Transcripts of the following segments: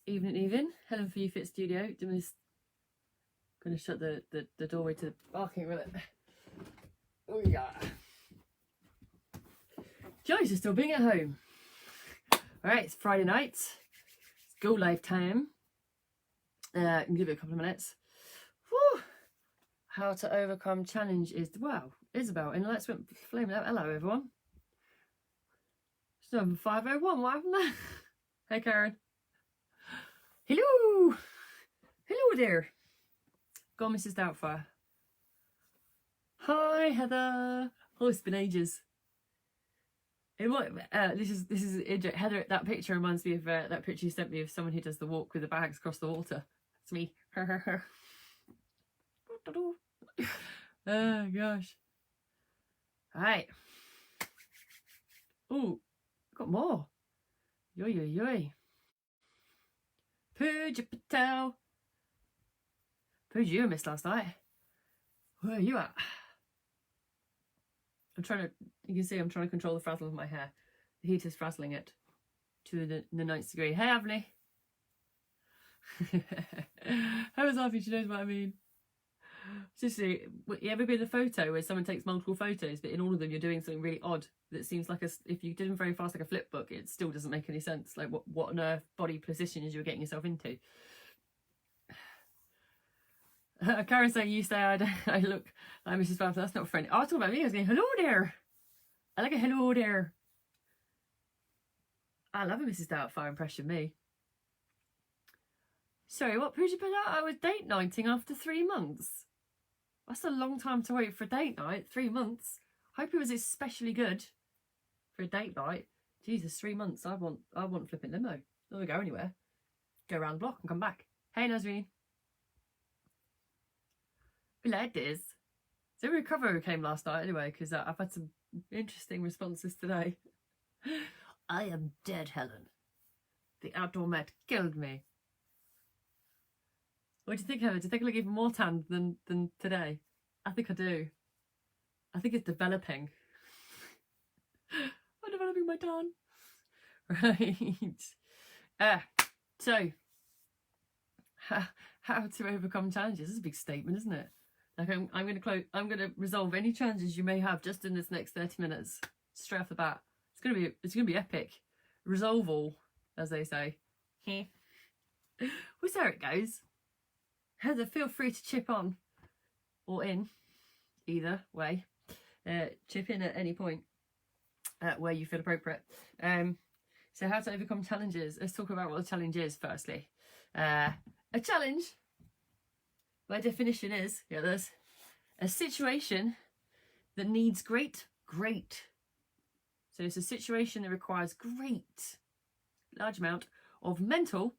Evening. Helen for You Fit Studio. Doing this. Going to shut the doorway to the barking with it. Oh yeah. Joyce is still being at home. Alright, it's Friday night. It's go live time. I can give it a couple of minutes. Whew. How to overcome challenge is, wow, Isabel in Let's Went Flame. Hello everyone. It's number 501. What happened there? Hey Karen. Hello. Hello there. Go on, Mrs. Doubtfire. Hi Heather. Oh, it's been ages. This is Heather. That picture reminds me of that picture you sent me of someone who does the walk with the bags across the water. It's me. Oh gosh. All right. Oh, got more. Yoy. Pooja Patel. Pooja, you missed last night. Where are you at? You can see I'm trying to control the frazzle of my hair. The heat is frazzling it to the 9th degree. Hey, Avni. I was laughing, she knows what I mean. Seriously, you ever been in a photo where someone takes multiple photos, but in all of them you're doing something really odd that seems like if you did them very fast like a flip book, it still doesn't make any sense. Like what on earth body positions you're getting yourself into. Karen saying you say I look like Mrs. Bamford. That's not friendly. I was talking about me. I was going, hello there. I like a hello there. I love a Mrs. Doubtfire impression, me. Sorry, what Pooja put out? I was date nighting after 3 months. That's a long time to wait for a date night. 3 months. Hope it was especially good for a date night. Jesus, 3 months. I want flipping limo. Not gonna go anywhere. Go around the block and come back. Hey, Nazreen. We like this. So recovery came last night anyway, because I've had some interesting responses today. I am dead, Helen. The outdoor Met killed me. What do you think, Helen? Do you think I look even more tanned than today? I think I do. I think it's developing. I'm developing my tan. Right. So, how to overcome challenges. This is a big statement, isn't it? Like I'm going to resolve any challenges you may have just in this next 30 minutes, straight off the bat. It's going to be epic. Resolve all, as they say. Well, so it goes. Heather, feel free to chip on or in, either way. Chip in at any point where you feel appropriate. So how to overcome challenges. Let's talk about what a challenge is firstly. A challenge, by definition, is there's a situation that needs great. So it's a situation that requires large amount of mental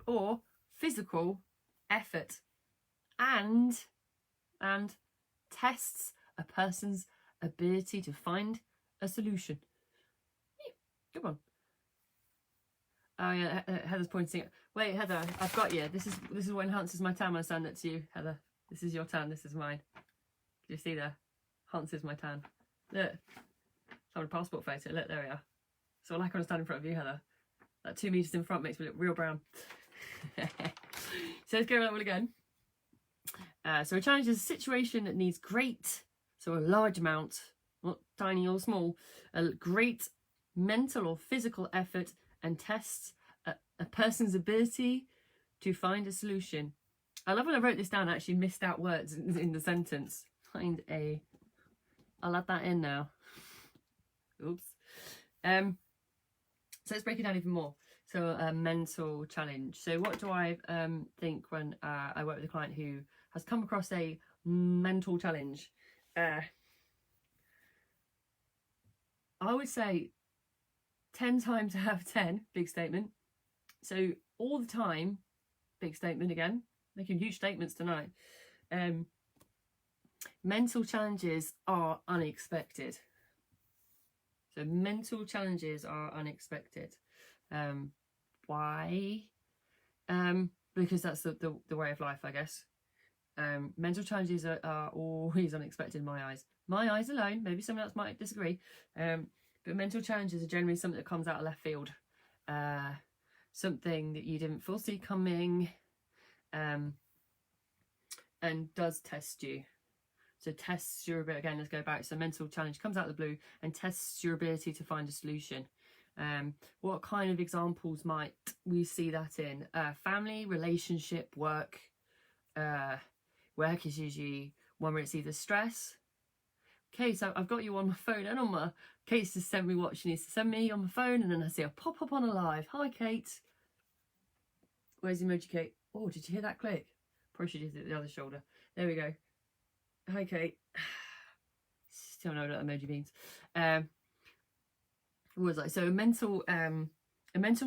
or physical effort and tests a person's ability to find a solution. Good one. Oh yeah, Heather's pointing it. Wait, Heather, I've got you. This is what enhances my tan. I'll send it to you, Heather. This is your tan. This is mine. Can you see there? Enhances my tan. Look, it's on a passport photo. Look, there we are. So I like when I stand in front of you, Heather. That 2 meters in front makes me look real brown. So let's go over that one again. So a challenge is a situation that needs so a large amount, not tiny or small, a great mental or physical effort and tests a person's ability to find a solution. I love when I wrote this down, I actually missed out words in the sentence. I'll add that in now. Oops. So let's break it down even more. So a mental challenge. So what do I think when I work with a client who has come across a mental challenge? I would say 10 times out of 10, big statement. So all the time, big statement again, making huge statements tonight. Mental challenges are unexpected. So mental challenges are unexpected. Why? Because that's the way of life, I guess. Mental challenges are always unexpected in my eyes. My eyes alone, maybe someone else might disagree. But mental challenges are generally something that comes out of left field. something that you didn't foresee coming, and does test you. So tests your ability, again, let's go back. So mental challenge comes out of the blue and tests your ability to find a solution. What kind of examples might we see that in? Family, relationship, work. Work is usually one where it's either stress. Okay, so I've got you on my phone and on my... Kate's just sent me what she needs to send me on my phone, and then I see a pop up on a live. Hi, Kate. Where's the emoji, Kate? Oh, did you hear that click? Probably should have hit the other shoulder. There we go. Hi, Kate. Still know what emoji means. What was I? So a mental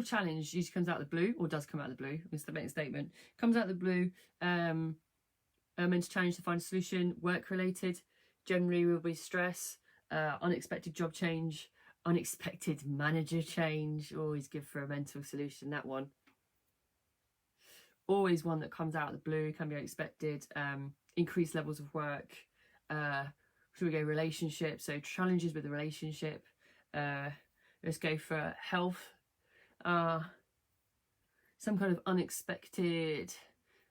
challenge usually comes out of the blue, or does come out of the blue. It's the main statement. Comes out of the blue. A mental challenge to find a solution. Work related. Generally will be stress. Unexpected job change. Unexpected manager change. Always good for a mental solution. That one. Always one that comes out of the blue. Can be unexpected. Increased levels of work. Should we go relationship? So challenges with the relationship. Let's go for health. Some kind of unexpected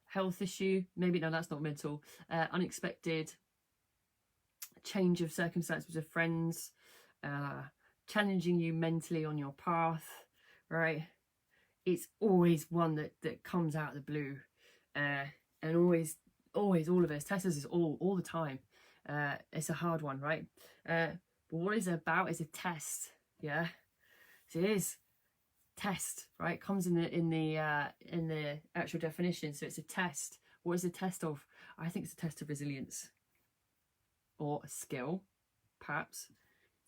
health issue. Maybe, no, that's not mental. Unexpected change of circumstances with friends. Challenging you mentally on your path, right? It's always one that comes out of the blue. And always all of us, tests us all the time. It's a hard one, right? But what it's about is a test. Yeah, so it is test, right? Comes in the actual definition. So it's a test. What is a test of? I think it's a test of resilience or a skill, perhaps.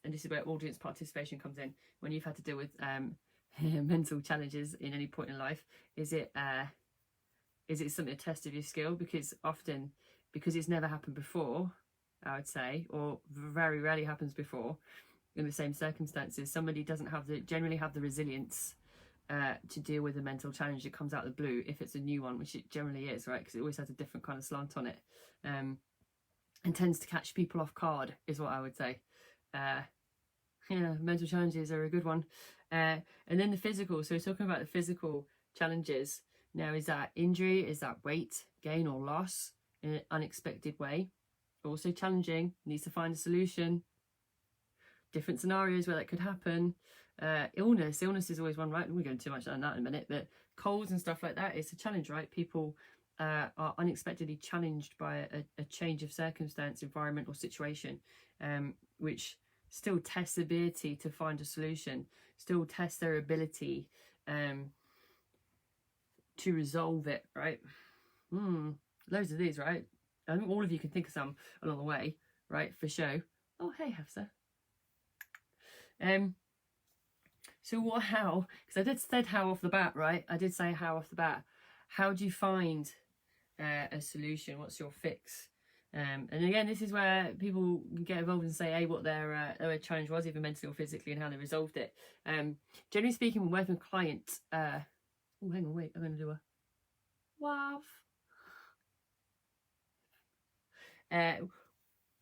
And this is where audience participation comes in. When you've had to deal with mental challenges in any point in life, is it something, a test of your skill? Because often, because it's never happened before, I would say, or very rarely happens before in the same circumstances, somebody doesn't generally have the resilience to deal with a mental challenge that comes out of the blue, if it's a new one, which it generally is, right? Because it always has a different kind of slant on it, and tends to catch people off guard, is what I would say. Yeah, mental challenges are a good one. And then the physical. So we're talking about the physical challenges. Now, is that injury? Is that weight gain or loss in an unexpected way? Also challenging, needs to find a solution. Different scenarios where that could happen. Illness is always one, right? We're going too much on that in a minute, but colds and stuff like that, it's a challenge, right? People are unexpectedly challenged by a change of circumstance, environment or situation, which still tests the ability to find a solution, still tests their ability to resolve it, right? Loads of these, right? I think all of you can think of some along the way, right? For show. Oh, hey, Hafsa. So how? Because I said how off the bat, right? I did say how off the bat. How do you find a solution? What's your fix? And again, this is where people get involved and say, hey, what their challenge was, either mentally or physically, and how they resolved it. Generally speaking, when working with clients, oh, hang on, wait, I'm going to do a wow.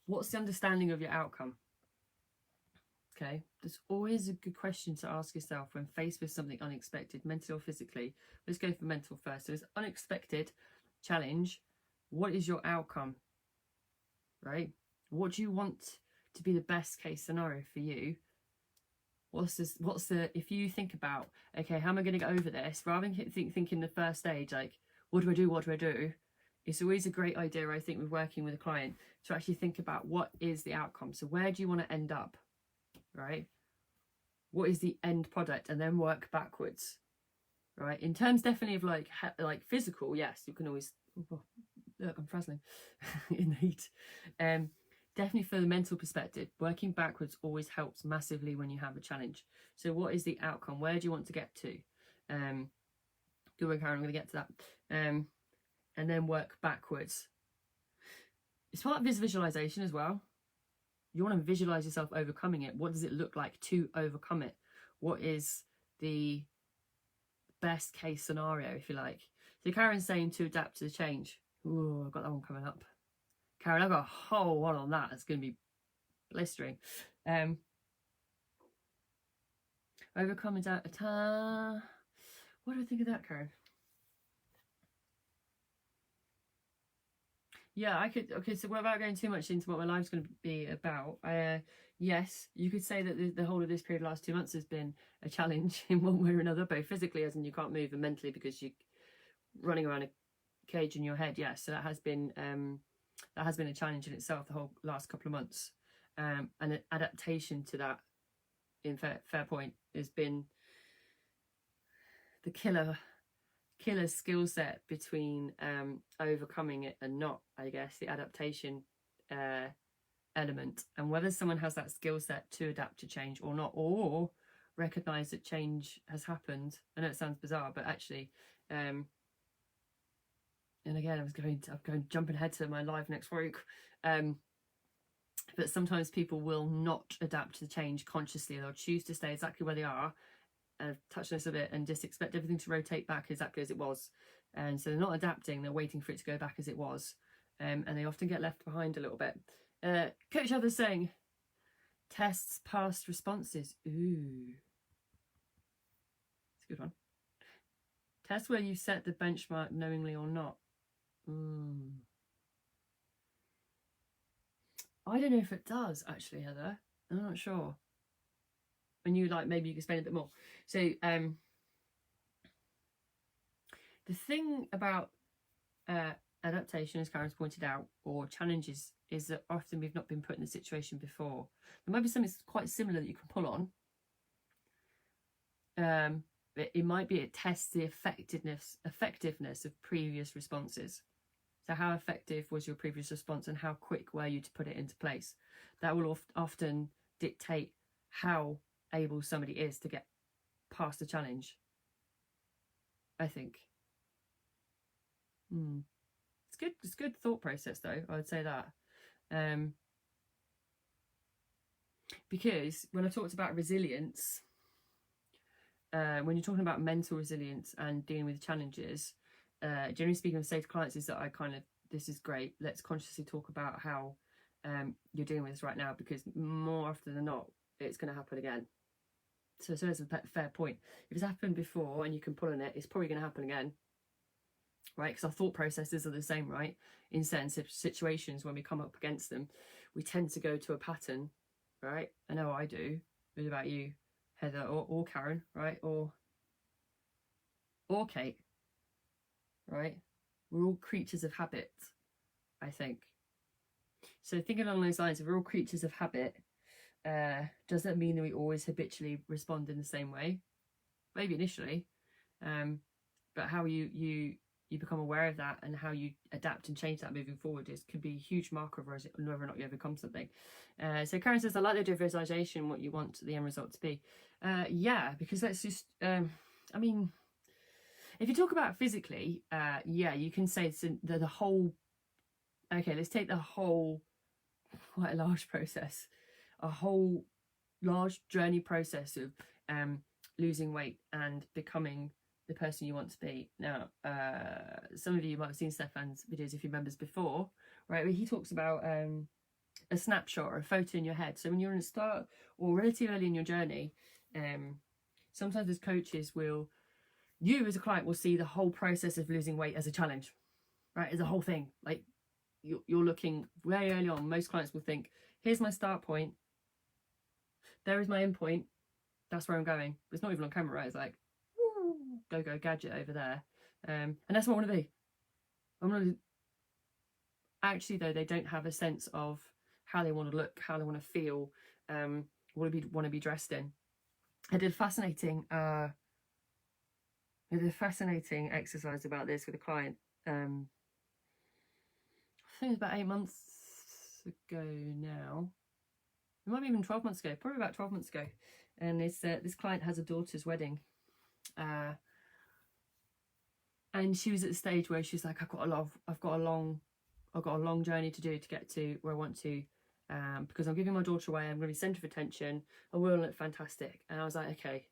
What's the understanding of your outcome? Okay, there's always a good question to ask yourself when faced with something unexpected, mentally or physically. Let's go for mental first. So it's unexpected challenge. What is your outcome? Right? What do you want to be the best case scenario for you? If you think about, okay, how am I going to get over this? Rather than thinking the first stage, like, what do I do? It's always a great idea, I think, with working with a client to actually think about what is the outcome. So where do you want to end up? Right? What is the end product? And then work backwards. Right? In terms definitely of like physical, yes, you can always, oh, look, I'm frazzling in the heat. Definitely for the mental perspective, working backwards always helps massively when you have a challenge. So what is the outcome? Where do you want to get to? Good work, Karen, I'm going to get to that. And then work backwards. It's part of this visualization as well. You want to visualize yourself overcoming it. What does it look like to overcome it? What is the best case scenario, if you like? So Karen's saying to adapt to the change. Ooh, I've got that one coming up. Karen, I've got a whole one on that. It's going to be blistering. Overcome is What do I think of that, Karen? Yeah, I could. Okay, so without going too much into what my life's going to be about, yes, you could say that the whole of this period, last 2 months, has been a challenge in one way or another, both physically, as in you can't move, and mentally because you're running around a cage in your head. Yes, so that has been a challenge in itself. The whole last couple of months, and an adaptation to that, in fair point, has been the killer skill set between overcoming it and not, I guess, the adaptation element, and whether someone has that skill set to adapt to change or not, or recognize that change has happened. I know it sounds bizarre, but actually, and again, I'm going jumping ahead to my live next week, but sometimes people will not adapt to change consciously. They'll choose to stay exactly where they are, touch this a bit, and just expect everything to rotate back exactly as it was. And so they're not adapting, they're waiting for it to go back as it was, and they often get left behind a little bit. Coach Heather's saying, tests past responses. Ooh, it's a good one. Test where you set the benchmark knowingly or not. I don't know if it does, actually, Heather. I'm not sure. And you, like, maybe you can explain a bit more. So the thing about adaptation, as Karen's pointed out, or challenges, is that often we've not been put in the situation before. There might be something quite similar that you can pull on, but it might be it tests the effectiveness of previous responses. So how effective was your previous response, and how quick were you to put it into place? That will often dictate how able somebody is to get past the challenge, I think. It's good thought process, though, I would say that. Because when I talked about resilience, when you're talking about mental resilience and dealing with challenges, generally speaking, I say to clients is that this is great, let's consciously talk about how you're dealing with this right now, because more often than not, it's going to happen again. So it's a fair point. If it's happened before and you can pull on it, it's probably going to happen again, right? Because our thought processes are the same, right? In certain situations, when we come up against them, we tend to go to a pattern, right? I know I do. What about you, Heather, or Karen, right? Or Kate, right? We're all creatures of habit, I think. So thinking along those lines, if we're all creatures of habit, does that mean that we always habitually respond in the same way? Maybe initially, but how you become aware of that and how you adapt and change that moving forward could be a huge marker of whether or not you overcome something. So Karen says, I like the idea of visualization, what you want the end result to be. Yeah, because let's just, I mean, if you talk about physically, yeah, you can say it's the whole, okay, let's take the whole, quite a large process, a whole large journey process of losing weight and becoming the person you want to be. Now, some of you might have seen Stefan's videos, if you remember before, right, where he talks about a snapshot or a photo in your head. So when you're in a start or relatively early in your journey, sometimes as coaches you as a client will see the whole process of losing weight as a challenge, right, as a whole thing. Like you're looking very early on. Most clients will think, here's my start point, there is my end point, that's where I'm going. But it's not even on camera, right? It's like, go gadget over there, and that's what I want to be. I'm not actually, though, they don't have a sense of how they want to look, how they want to feel, what they want to be dressed in. I did a fascinating exercise about this with a client. I think it was about 8 months ago now. It might be even 12 months ago, probably about 12 months ago. And this client has a daughter's wedding. And she was at the stage where she's like, I've got a long journey to do to get to where I want to, because I'm giving my daughter away, I'm going to be centre of attention, I will look fantastic. And I was like, okay,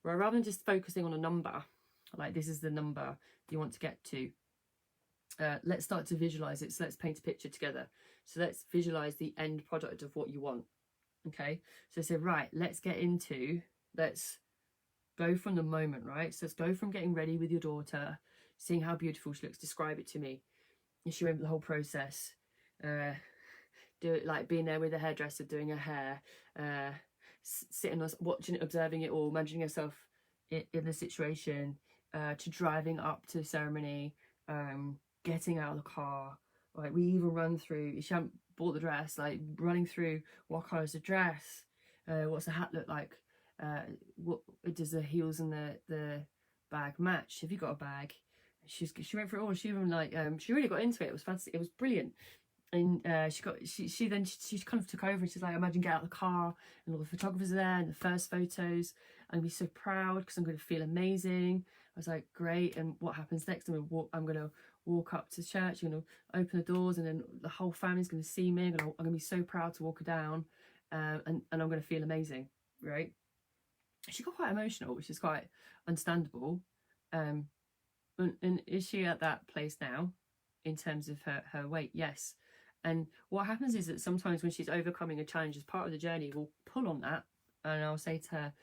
well, rather than just focusing on a number, like this is the number you want to get to, let's start to visualize it. So let's paint a picture together. So let's visualize the end product of what you want. Okay, so I said, right, let's Go from the moment, right? So let's go from getting ready with your daughter, seeing how beautiful she looks, describe it to me. And she went through the whole process. Do it, like being there with the hairdresser, doing her hair, sitting, watching it, observing it all, imagining herself in the situation, to driving up to the ceremony, getting out of the car. Like we even run through, she hadn't bought the dress, like running through what colour is the dress, what's the hat look like, what does the heels and the bag match, have you got a bag? She went through it all. She even like she really got into it. It was fantastic. It was brilliant. And she then kind of took over, and she's like, imagine get out of the car and all the photographers are there and the first photos. I'm gonna be so proud because I'm gonna feel amazing. I was like, great. And what happens next? I'm gonna walk up to church, I'm gonna open the doors, and then the whole family's gonna see me. I'm gonna be so proud to walk her down, and I'm gonna feel amazing, right? She got quite emotional, which is quite understandable. And is she at that place now in terms of her weight? Yes. And what happens is that sometimes when she's overcoming a challenge as part of the journey, we'll pull on that, and I'll say to her,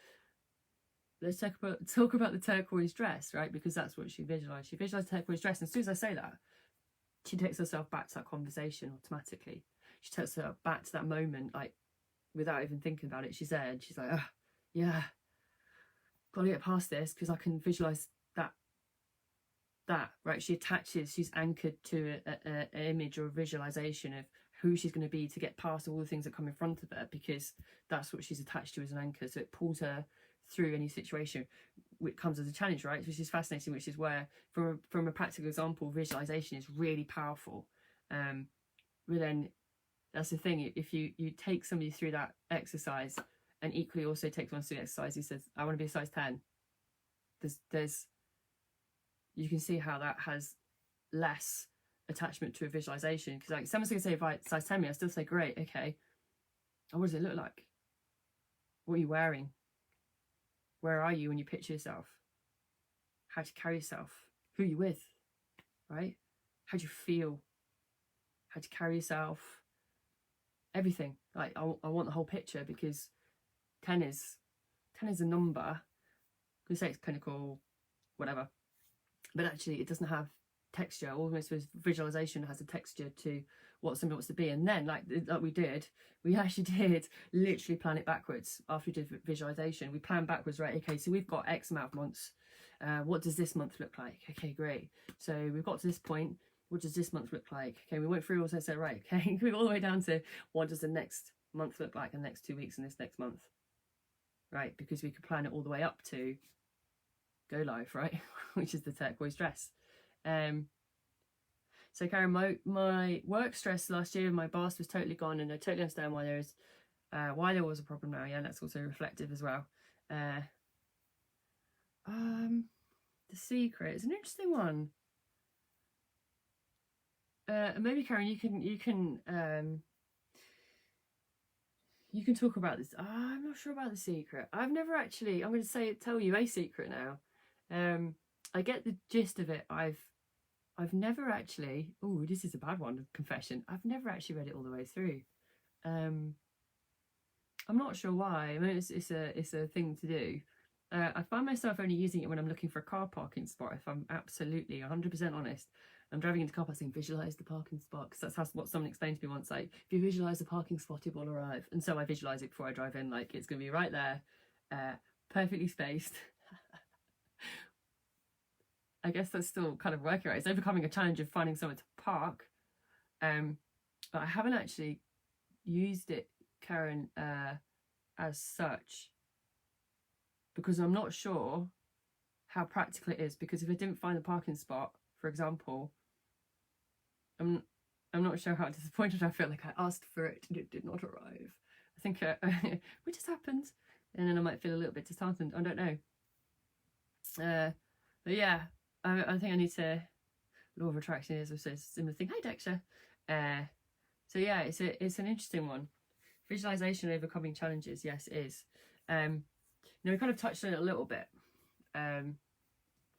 let's talk about the turquoise dress, right? Because that's what she visualized. She visualized the turquoise dress, and as soon as I say that, she takes herself back to that conversation automatically. She takes herself back to that moment, like without even thinking about it. She's there, and she's like, oh, yeah, gotta get past this because I can visualize that, right? She's anchored to an image or a visualization of who she's going to be to get past all the things that come in front of her, because that's what she's attached to as an anchor. So it pulls her through any situation which comes as a challenge, right? Which is fascinating, which is where from a practical example, visualization is really powerful. But then that's the thing, if you take somebody through that exercise and equally also take one through the exercise, he says, I want to be a size 10, there's you can see how that has less attachment to a visualization. Because like someone's going to say, if I size 10 me, I still say, great, okay. And what does it look like? What are you wearing? Where are you when you picture yourself? How do you carry yourself? Who are you with? Right? How do you feel? How do you carry yourself? Everything. Like I want the whole picture, because 10 is a number. You say it's clinical, whatever. But actually it doesn't have texture. Almost with visualization has a texture to what somebody wants to be. And then like we actually did literally plan it backwards. After we did visualization, we planned backwards, right? Okay, so we've got X amount of months. What does this month look like? Okay, great. So we've got to this point. What does this month look like? Okay, we went through also said, right, okay, we all the way down to what does the next month look like, the next 2 weeks and this next month, right? Because we could plan it all the way up to go live, right? Which is the turquoise dress. So Karen, my work stress last year, my boss was totally gone, and I totally understand why there was a problem now. Yeah, that's also reflective as well. The secret is an interesting one. Maybe Karen, you can talk about this. I'm not sure about the secret. I've never actually. I'm going to tell you a secret now. I get the gist of it. I've never actually. Oh, this is a bad one. Confession. I've never actually read it all the way through. I'm not sure why. I mean, it's a thing to do. I find myself only using it when I'm looking for a car parking spot. If I'm absolutely 100% honest, I'm driving into car park saying, visualize the parking spot, because that's what someone explained to me once. Like, if you visualize the parking spot, it will arrive. And so I visualize it before I drive in. Like, it's going to be right there, perfectly spaced. I guess that's still kind of working, right? It's overcoming a challenge of finding somewhere to park. But I haven't actually used it, Karen, as such, because I'm not sure how practical it is. Because if I didn't find the parking spot, for example, I'm not sure how disappointed I feel. Like I asked for it and it did not arrive. I think which has happened, and then I might feel a little bit disheartened. I don't know. But yeah, I think I need to. Law of attraction is also a similar thing. Hi, Dexter. So yeah, it's an interesting one. Visualization overcoming challenges. Yes, it is. Now we kind of touched on it a little bit, and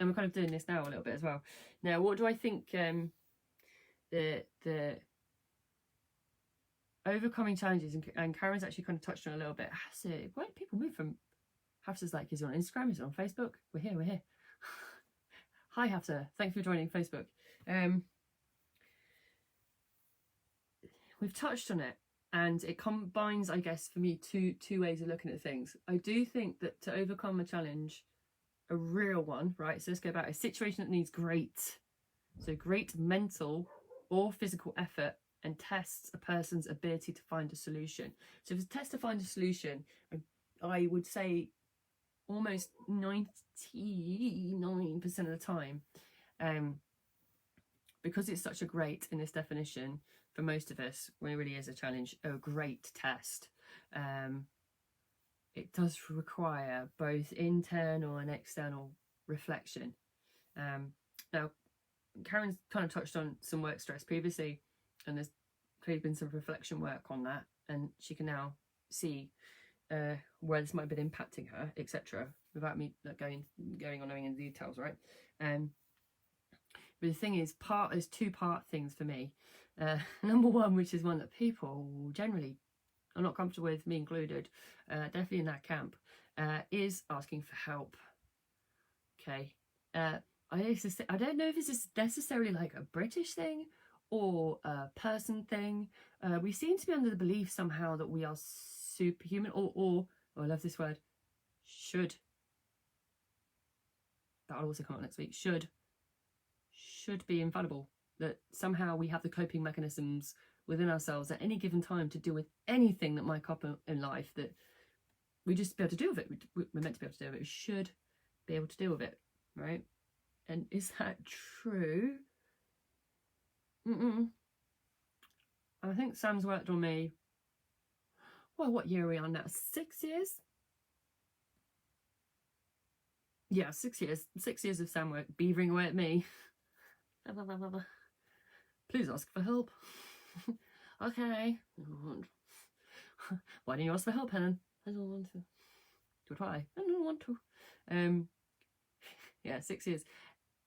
we're kind of doing this now a little bit as well. Now, what do I think? The overcoming challenges, and Karen's actually kind of touched on a little bit. So why do people move from Hafsa's like, is it on Instagram? Is it on Facebook? We're here. Hi Hafsa, thanks for joining Facebook. We've touched on it, and it combines, I guess, for me, two ways of looking at things. I do think that to overcome a challenge, a real one, right? So let's go back. A situation that needs great mental or physical effort and tests a person's ability to find a solution. So if it's a test to find a solution, I would say almost 99% of the time, because it's such a great in this definition for most of us, when it really is a challenge, a great test, it does require both internal and external reflection. Now, Karen's kind of touched on some work stress previously, and there's clearly been some reflection work on that, and she can now see where this might have been impacting her, etc., without me going on knowing in the details, right? But the thing is, there's two-part things for me. Number one, which is one that people generally are not comfortable with, me included, definitely in that camp, is asking for help. Okay. I don't know if this is necessarily like a British thing or a person thing. We seem to be under the belief somehow that we are superhuman, or I love this word, should. That'll also come up next week. Should be infallible. That somehow we have the coping mechanisms within ourselves at any given time to deal with anything that might come up in life, that we just be able to deal with it. We're meant to be able to deal with it. We should be able to deal with it, right? And is that true? I think Sam's worked on me. Well, what year are we on now? 6 years? Yeah, 6 years. 6 years of Sam work beavering away at me. Please ask for help. Okay. Why didn't you ask for help, Helen? I don't want to. To try. I don't want to. Yeah, 6 years.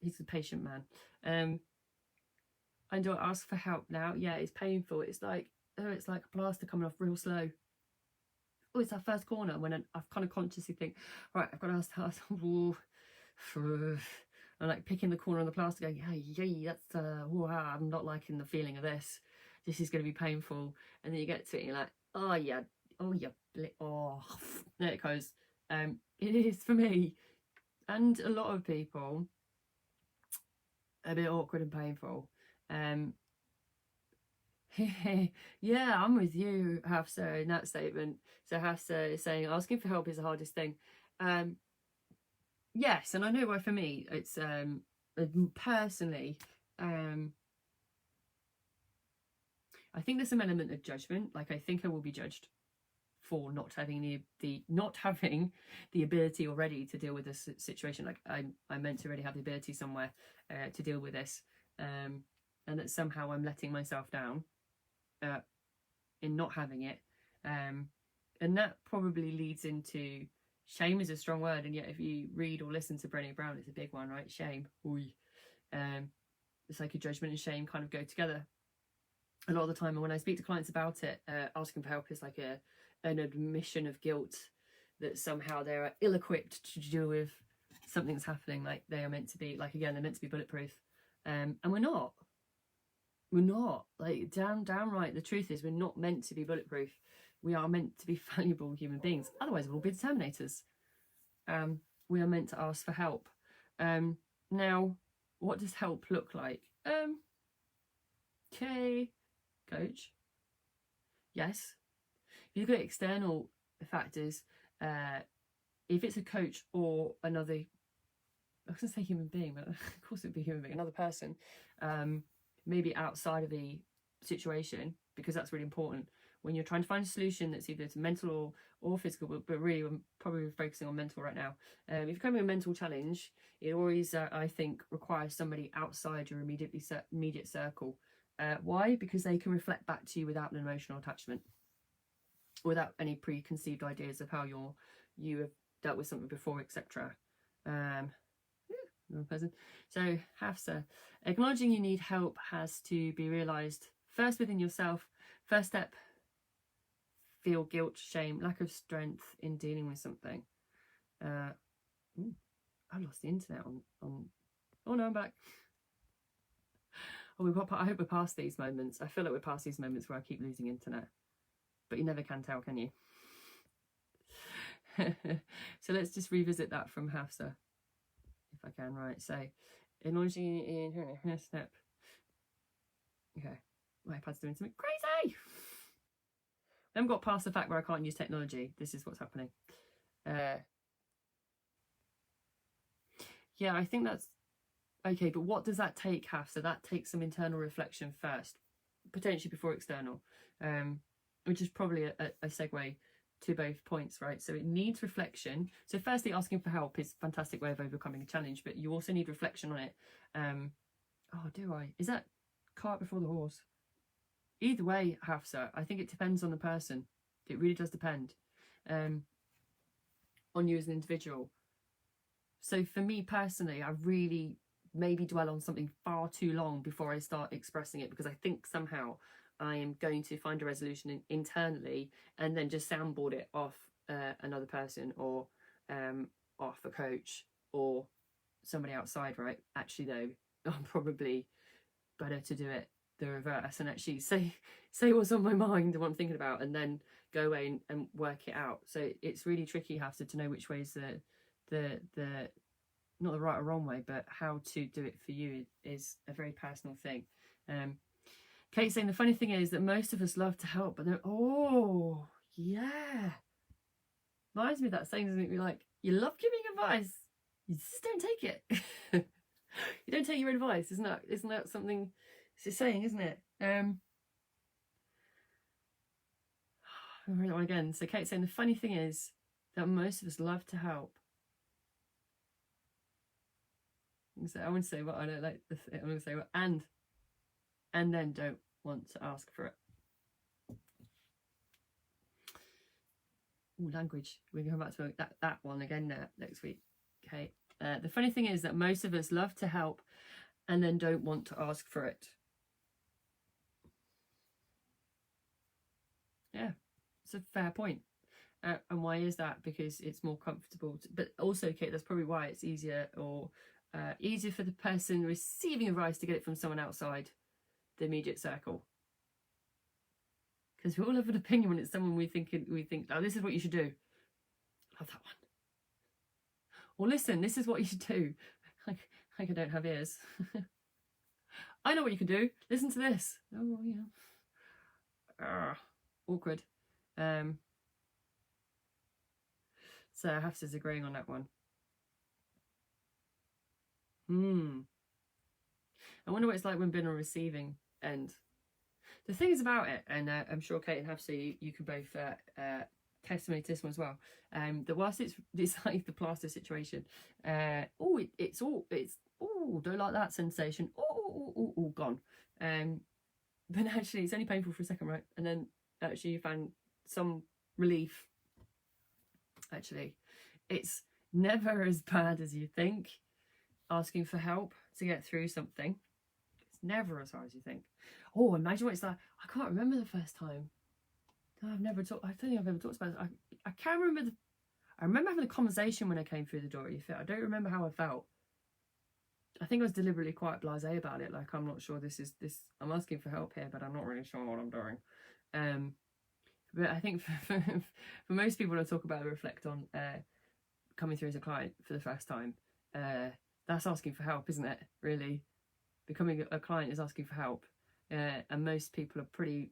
He's a patient man. And do I ask for help now? Yeah, it's painful. It's like a plaster coming off real slow. Oh, it's that first corner when I've kind of consciously think, right, I've got to ask that. I'm like picking the corner on the plaster, going, hey, that's I'm not liking the feeling of this. This is going to be painful. And then you get to it, and you're like, there it goes. It is for me, and a lot of people, a bit awkward and painful. Yeah, I'm with you, Hafsa, in that statement. So Hafsa is saying asking for help is the hardest thing. Yes, and I know why for me it's personally, I think there's some element of judgment. Like, I think I will be judged for not having the ability already to deal with this situation. Like, I'm meant to already have the ability somewhere to deal with this, and that somehow I'm letting myself down in not having it, and that probably leads into shame. Is a strong word, and yet if you read or listen to Brené Brown, it's a big one, right? Shame. It's like a judgment and shame kind of go together a lot of the time. And when I speak to clients about it, asking for help is like an admission of guilt, that somehow they're ill-equipped to deal with something that's happening. Like, they are meant to be, like, again, they're meant to be bulletproof, and we're not. Like, downright, the truth is, we're not meant to be bulletproof. We are meant to be valuable human beings. Otherwise, we'll all be the Terminators. We are meant to ask for help. Now, what does help look like? Okay, coach. Yes. If you look at external factors, if it's a coach or another, I was going to say human being, but of course it would be human being, another person, maybe outside of the situation, because that's really important when you're trying to find a solution that's either mental or physical, but really I'm probably focusing on mental right now. If you're coming a mental challenge, it always, I think, requires somebody outside your immediate circle. Why? Because they can reflect back to you without an emotional attachment, without any preconceived ideas of how you have dealt with something before, etc. Another person. So Hafsa, acknowledging you need help has to be realised first within yourself. First step, feel guilt, shame, lack of strength in dealing with something. Ooh, I lost the internet on. Oh no, I'm back. Oh, I hope we're past these moments. I feel like we're past these moments where I keep losing internet, but you never can tell, can you? So let's just revisit that from Hafsa, if I can. Right. So, in order to step. Okay, my iPad's doing something crazy. I haven't got past the fact where I can't use technology. This is what's happening. Yeah, I think that's okay, but what does that take, Haf? So that takes some internal reflection first, potentially before external, which is probably a segue to both points, right? So it needs reflection. So firstly, asking for help is a fantastic way of overcoming a challenge, but you also need reflection on it. Oh, do I? Is that cart before the horse? Either way, Hafsa, I think it depends on the person. It really does depend on you as an individual. So for me personally, I really maybe dwell on something far too long before I start expressing it, because I think somehow I am going to find a resolution internally and then just soundboard it off another person or off a coach or somebody outside, right? Actually, though, I'm probably better to do it the reverse and actually say what's on my mind and what I'm thinking about, and then go away and work it out. So it's really tricky, Hafsa, to know which way is the not the right or wrong way, but how to do it for you is a very personal thing. Kate's saying the funny thing is that most of us love to help, but they're reminds me of that saying, doesn't it? You're like, you love giving advice, you just don't take it. You don't take your advice. Isn't that something it's a saying, isn't it? I'll read that one again. So Kate's saying the funny thing is that most of us love to help. So I wouldn't say what I don't like. I'm going to say what and then don't want to ask for it. Ooh, language. We're going to come back to that one again next week. Okay. The funny thing is that most of us love to help and then don't want to ask for it. Yeah, it's a fair point. And why is that? Because it's more comfortable. But also, Kate, that's probably why it's easier for the person receiving advice to get it from someone outside the immediate circle. Because we all have an opinion when it's someone we think, oh, this is what you should do. Love that one. Or listen, this is what you should do. Like I don't have ears. I know what you can do. Listen to this. Oh, yeah. Awkward. So Hafsa's agreeing on that one. I wonder what it's like when being on receiving end. The thing is about it, and I'm sure Kate and Hafsa, you can both testimony to this one as well. That whilst it's like the plaster situation, it's don't like that sensation. Gone. But actually, it's only painful for a second, right? And then actually, you find some relief. Actually, it's never as bad as you think. Asking for help to get through something, it's never as hard as you think. Oh, imagine what it's like. I can't remember the first time. I don't think I've ever talked about it. I can't remember. I remember having a conversation when I came through the door. I don't remember how I felt. I think I was deliberately quite blasé about it. Like, I'm not sure this. I'm asking for help here, but I'm not really sure what I'm doing. But I think for most people, I talk about and reflect on coming through as a client for the first time. That's asking for help, isn't it? Really, becoming a client is asking for help, and most people are pretty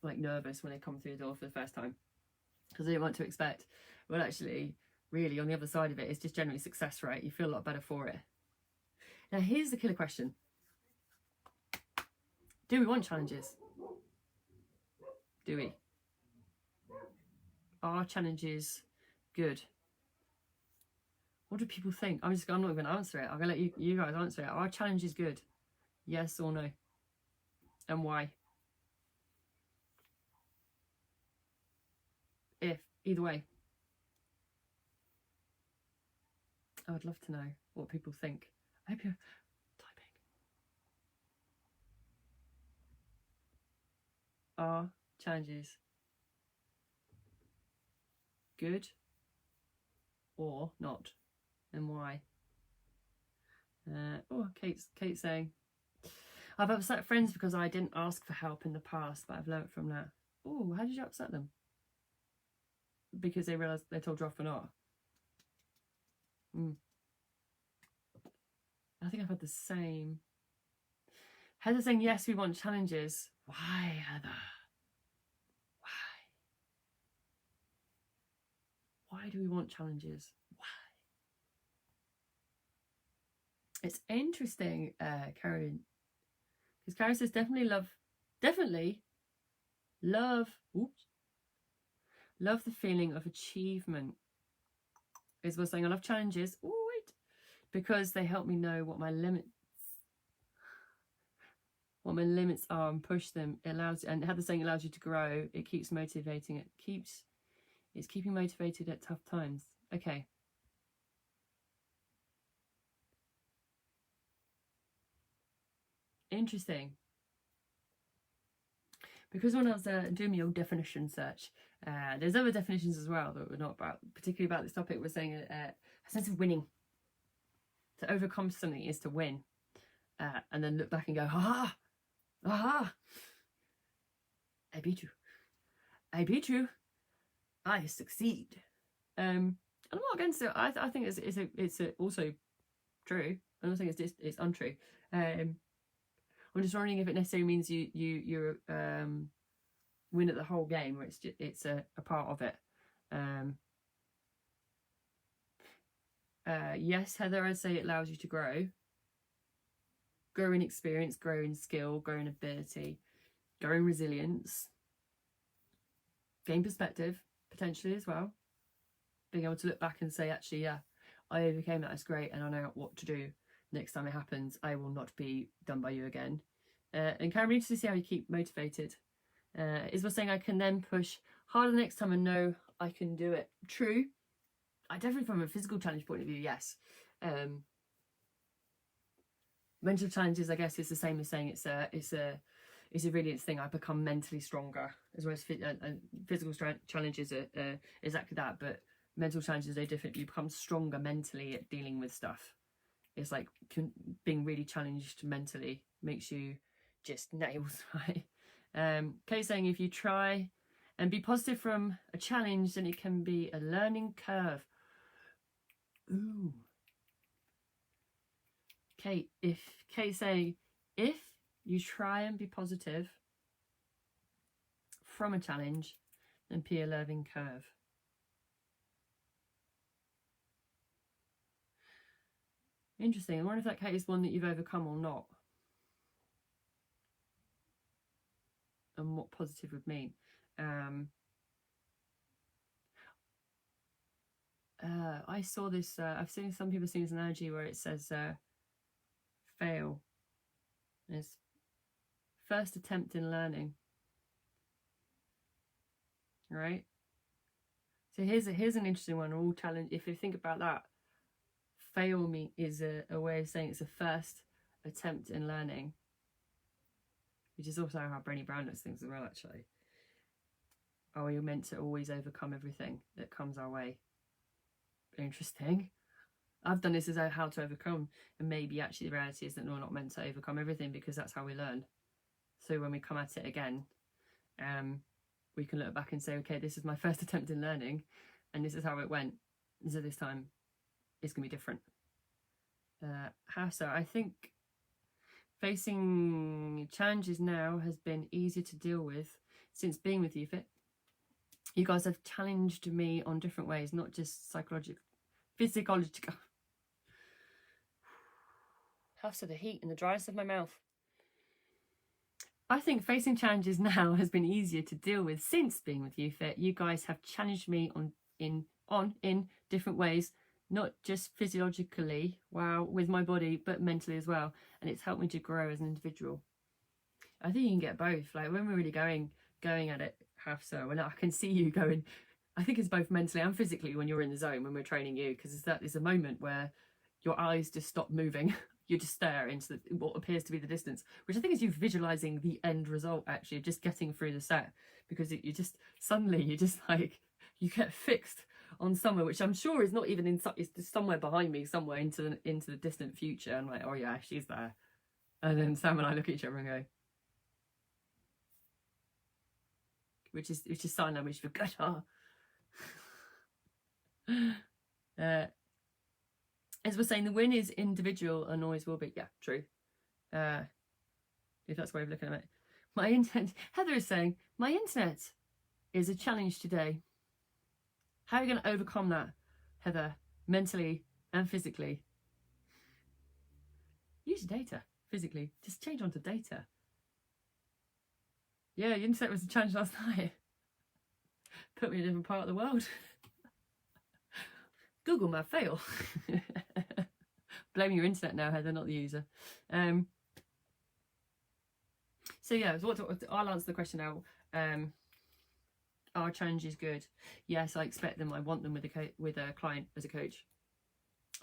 nervous when they come through the door for the first time because they don't want to expect. Well, actually, really, on the other side of it, it's just generally success rate. You feel a lot better for it. Now, here's the killer question: do we want challenges? Do we? Are challenges good? What do people think? I'm not going to answer it. I'm going to let you guys answer it. Are challenges good? Yes or no? And why? Either way. I would love to know what people think. I hope you're typing. Are challenges good or not, and why? Kate's saying, I've upset friends because I didn't ask for help in the past, but I've learnt from that. Oh, how did you upset them? Because they realised they told you off or not? I think I've had the same. Heather saying, yes, we want challenges. Why, Heather? Why do we want challenges? Why? It's interesting, Karen. Because Karen says definitely love the feeling of achievement. Isabel saying, I love challenges. Oh, wait. Because they help me know what my limits are and push them. It allows, and Heather saying, allows you to grow. It keeps motivating. It's keeping motivated at tough times. Okay. Interesting. Because when I was doing my old definition search, there's other definitions as well that were not about, particularly about this topic. We're saying a sense of winning. To overcome something is to win. And then look back and go, aha, I beat you. I succeed. I'm not against it. I think it's also true. I don't think it's untrue. I'm just wondering if it necessarily means you win at the whole game, or it's a part of it. Yes, Heather, I'd say it allows you to grow in experience, grow in skill, grow in ability, grow in resilience, gain perspective potentially as well. Being able to look back and say, actually, yeah, I overcame that. It's great, and I know what to do next time it happens. I will not be done by you again. And Karen, needs to see how you keep motivated. Isabel saying, I can then push harder next time and know I can do it. True. I definitely, from a physical challenge point of view, yes. Mental challenges, I guess, is the same as saying it's a resilience thing. I become mentally stronger, as well as physical challenges are exactly that. But mental challenges are different. You become stronger mentally at dealing with stuff. It's like being really challenged mentally makes you just nails, right? Kate saying, if you try and be positive from a challenge, then it can be a learning curve. Ooh. Kate saying, if you try and be positive from a challenge, then be a learning curve. Interesting. I wonder if that, Kate, is one that you've overcome or not. And what positive would mean. I saw this, I've seen some people seeing this analogy where it says fail. And it's first attempt in learning. Right? So here's an interesting one. All challenge, if you think about that, fail me is a way of saying it's a first attempt in learning. Which is also how Brené Brown looks things as well, actually. Oh, you're meant to always overcome everything that comes our way. Interesting. I've done this as how to overcome, and maybe actually the reality is that we're not meant to overcome everything, because that's how we learn. So when we come at it again, we can look back and say, okay, this is my first attempt in learning, and this is how it went. So this time it's going to be different. How so? I think facing challenges now has been easier to deal with since being with UFIT. You guys have challenged me on different ways, not just psychological, physiological. How's the heat and the dryness of my mouth? I think facing challenges now has been easier to deal with since being with UFIT. You guys have challenged me in different ways, not just physiologically, wow, with my body, but mentally as well. And it's helped me to grow as an individual. I think you can get both. Like when we're really going at it, half so, and I can see you going, I think it's both mentally and physically when you're in the zone, when we're training you, because there's a moment where your eyes just stop moving. You just stare into what appears to be the distance, which I think is you visualizing the end result, actually, of just getting through the set, because you just suddenly, you just like, you get fixed on somewhere, which I'm sure is not even in, it's somewhere behind me, somewhere into the distant future. I'm like, oh yeah, she's there. And then Sam and I look at each other and go, which is sign language for good. As we're saying, the win is individual and always will be. Yeah, true. If that's the way of looking at it. My internet, Heather is saying, my internet is a challenge today. How are you going to overcome that, Heather, mentally and physically? Use your data, physically. Just change onto data. Yeah, the internet was a challenge last night. Put me in a different part of the world. Google Map fail. Blame your internet now, Heather, not the user. So yeah, I'll answer the question now. Are challenges good? Yes, I expect them. I want them with a client as a coach.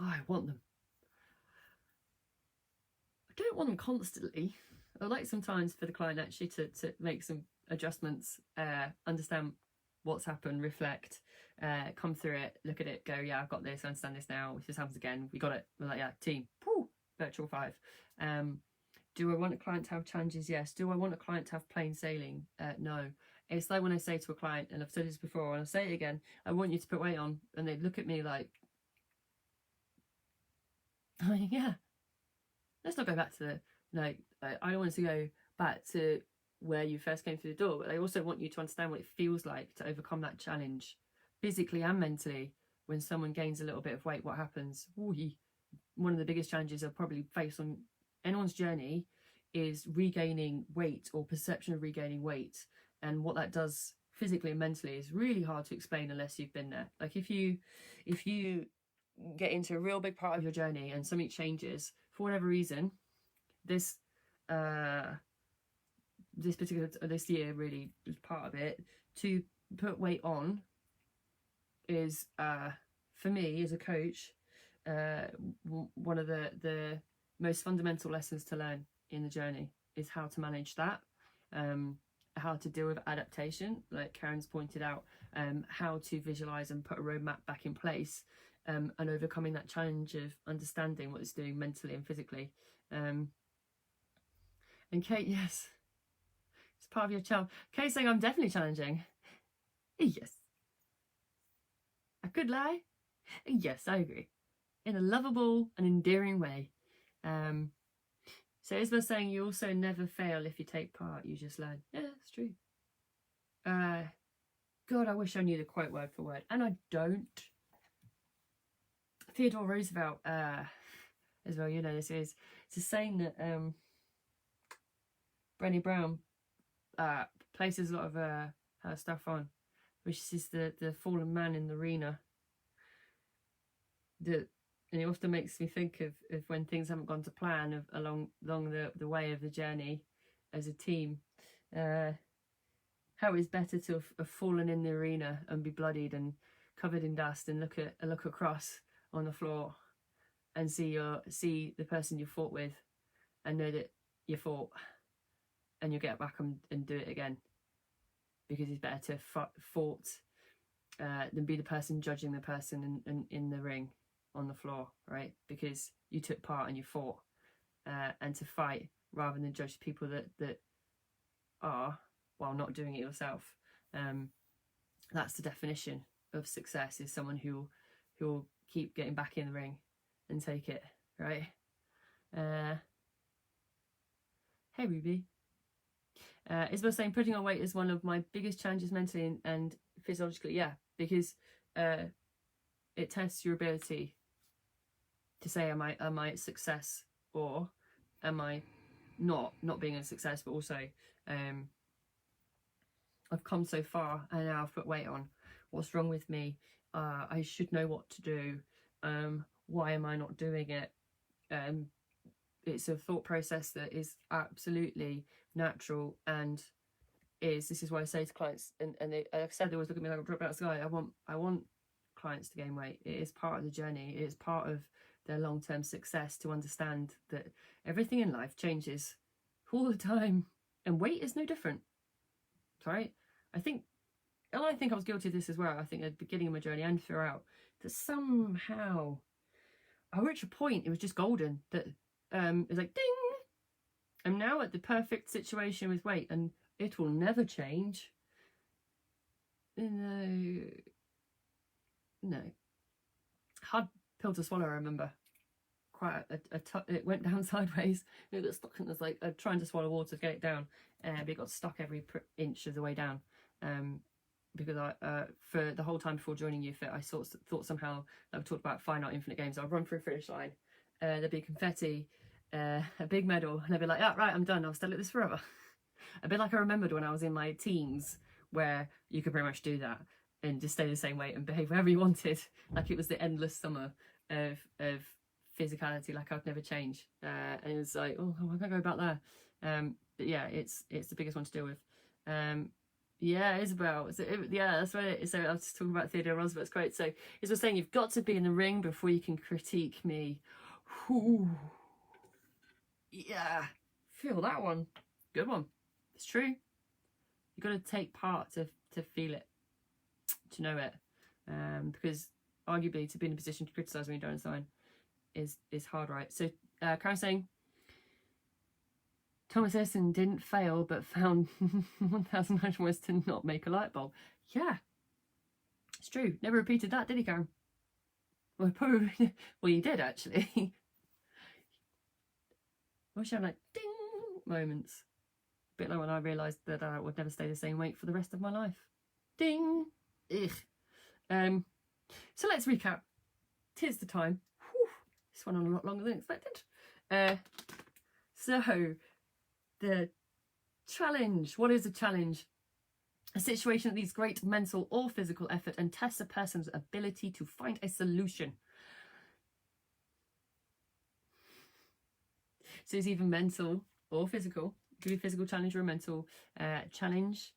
Oh, I want them. I don't want them constantly. I like sometimes for the client actually to make some adjustments, understand what's happened, reflect, come through it, look at it, go, yeah, I've got this, I understand this now. If this happens again, we got it. We're like, yeah, team, woo, virtual 5. Do I want a client to have challenges? Yes. Do I want a client to have plain sailing? No. It's like when I say to a client, and I've said this before, and I'll say it again, I want you to put weight on, and they look at me like, yeah, let's not go back to I don't want to go back to where you first came through the door, but I also want you to understand what it feels like to overcome that challenge, physically and mentally. When someone gains a little bit of weight, what happens? One of the biggest challenges I'll probably face on anyone's journey is regaining weight or perception of regaining weight. And what that does physically and mentally is really hard to explain unless you've been there. Like if you get into a real big part of your journey and something changes for whatever reason, this year really was part of it. To put weight on is for me as a coach one of the most fundamental lessons to learn in the journey is how to manage that, how to deal with adaptation, like Karen's pointed out, how to visualize and put a roadmap back in place, and overcoming that challenge of understanding what it's doing mentally and physically. And Kate, yes, it's part of your challenge. Kate's saying I'm definitely challenging. Yes. I could lie. Yes, I agree. In a lovable and endearing way. So Isabel's saying you also never fail if you take part, you just learn. Yeah, that's true. God, I wish I knew the quote word for word, and I don't. Theodore Roosevelt, as well, you know this is. It's a saying that Brené Brown places a lot of her stuff on, which is the fallen man in the arena. And it often makes me think of when things haven't gone to plan along the way of the journey as a team. How it's better to have fallen in the arena and be bloodied and covered in dust and look across on the floor and see the person you fought with and know that you fought, and you'll get back and do it again, because it's better to have fought than be the person judging the person in the ring on the floor, right? Because you took part and you fought, and to fight rather than judge people that are while not doing it yourself. That's the definition of success, is someone who will keep getting back in the ring and take it, right? Hey Ruby. Isabel saying putting on weight is one of my biggest challenges mentally and physiologically. Yeah, because it tests your ability to say, am I a success, or am I not being a success, but also I've come so far and now I've put weight on. What's wrong with me? I should know what to do. Why am I not doing it? It's a thought process that is absolutely natural, and this is why I say to clients, and I've said they always look at me like a drop out of the sky. I want clients to gain weight. It is part of the journey. It is part of their long-term success to understand that everything in life changes all the time, and weight is no different. Right? I think and I think I was guilty of this as well, I think at the beginning of my journey and throughout, that somehow I reached a point, it was just golden, that it was like ding, I'm now at the perfect situation with weight and it will never change. No, hard pill to swallow. I remember quite it went down sideways. It got stuck, and it was like trying to swallow water to get it down, but it got stuck every inch of the way down. Because I for the whole time before joining UFit, I thought somehow that we talked about finite infinite games. I'd run through a finish line, there'd be confetti, a big medal, and I'd be like, yeah, right, I'm done. I'll stay at this forever. A bit like I remembered when I was in my teens, where you could pretty much do that and just stay the same weight and behave wherever you wanted. Like it was the endless summer of physicality, like I'd never change. And it was like, oh, I can't go about there. But yeah, it's the biggest one to deal with. Yeah, Isabel. Yeah, that's right. So I was just talking about Theodore Roosevelt's quote. So Isabel's saying, you've got to be in the ring before you can critique me. Whew. Yeah, feel that one. Good one. It's true. You've got to take part to feel it, to know it. Because arguably to be in a position to criticise when you don't understand is hard, right? So Karen's saying, Thomas Edison didn't fail but found 1,000 ways to not make a light bulb. Yeah, it's true. Never repeated that, did he, Karen? Well, probably. Well, you did actually. I wish I had like ding moments. A bit like when I realised that I would never stay the same weight for the rest of my life. Ding. Ugh. So let's recap. 'Tis the time. Whew. This went on a lot longer than expected. So the challenge. What is a challenge? A situation that needs great mental or physical effort and tests a person's ability to find a solution. So it's either mental or physical. It could be a physical challenge or a mental challenge.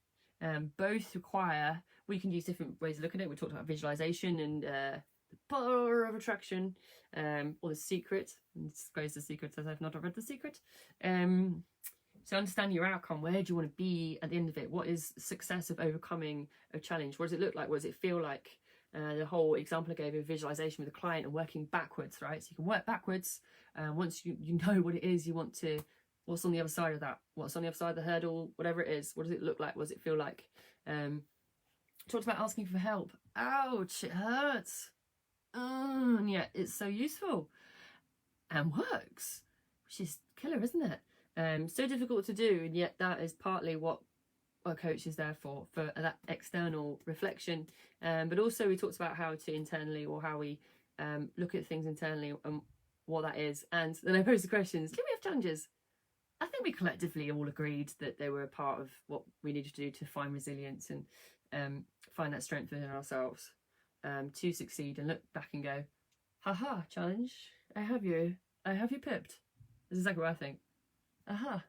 Both require, we can use different ways of looking at it. We talked about visualization and the power of attraction, or the secret. And disclose the secret as I've not read the secret. So understand your outcome. Where do you want to be at the end of it? What is success of overcoming a challenge? What does it look like? What does it feel like? The whole example I gave of visualization with a client and working backwards, right? So you can work backwards. Once you know what it is you want to, what's on the other side of that? What's on the other side of the hurdle? Whatever it is, what does it look like? What does it feel like? Talked about asking for help. Ouch, it hurts. And yet it's so useful and works, which is killer, isn't it? So difficult to do, and yet that is partly what our coach is there for that external reflection. But also we talked about how to internally, or how we look at things internally and what that is. And then I posed the questions, can we have challenges? I think we collectively all agreed that they were a part of what we needed to do to find resilience and find that strength within ourselves to succeed and look back and go, haha, challenge, I have you pipped. This is exactly what I think. Aha.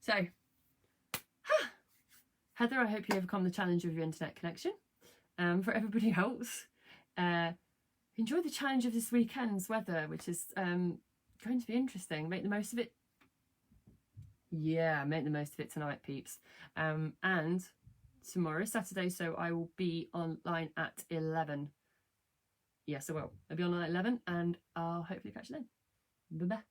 So, Heather, I hope you overcome the challenge of your internet connection. For everybody else, enjoy the challenge of this weekend's weather, which is going to be interesting. Make the most of it. Yeah, make the most of it tonight, peeps. And tomorrow, Saturday, so I will be online at 11. Yes, I will. I'll be online at 11, and I'll hopefully catch you then. Bye-bye.